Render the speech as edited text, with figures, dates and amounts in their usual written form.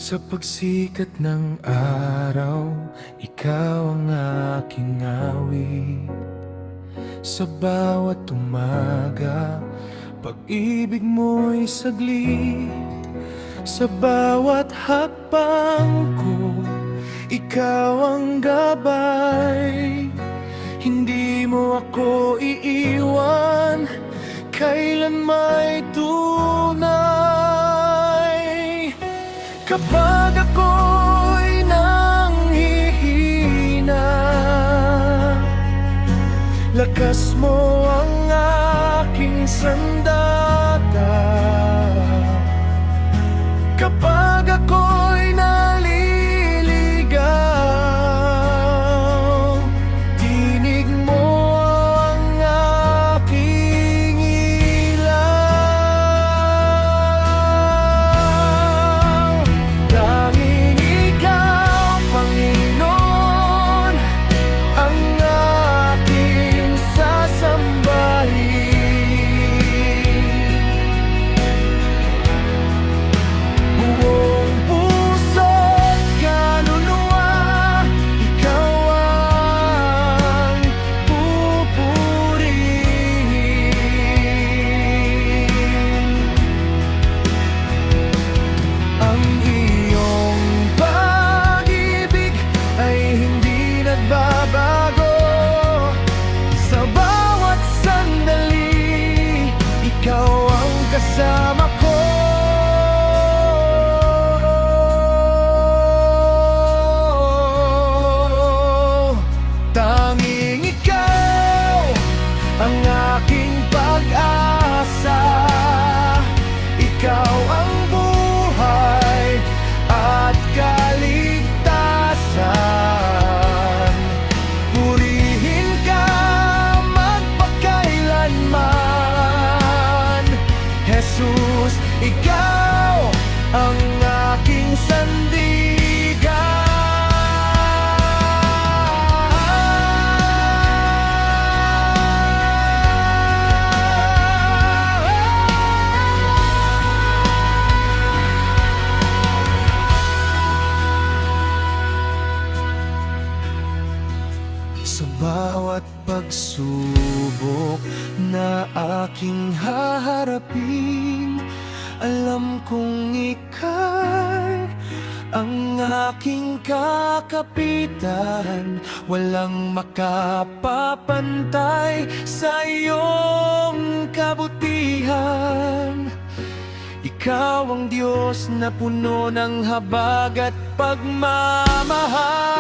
Sa pagsikat ng araw, ikaw ang aking awit. Sa bawat umaga, pag-ibig mo'y saglit. Sa bawat hakbang ko, ikaw ang gabay. Hindi mo ako iiwan, kailan may tunay. Kapag ako'y nanghihina, lakas mo ang aking sandata. Kapag ako'y naliligaw, tinig mo ang aking ilaw. Tanging ikaw, Panginoon, ang aking sasambahin. Buong puso't kaluluwa, ikaw ang pupurihin. Ang iyong pag-ibig ay hindi nagbabago. Sa bawat sandali, ikaw ang kasama ko. Tanging ikaw ang aking pag-asa. Ikaw ang buhay at kaligtasan. Purihin ka magpakailanman. Jesus, ikaw ang aking Sa bawat pagsubok na aking haharapin, alam kong ika'y ang aking kakapitan. Walang makapapantay sa iyong kabutihan. Ikaw ang Diyos na puno ng habag at pagmamahal.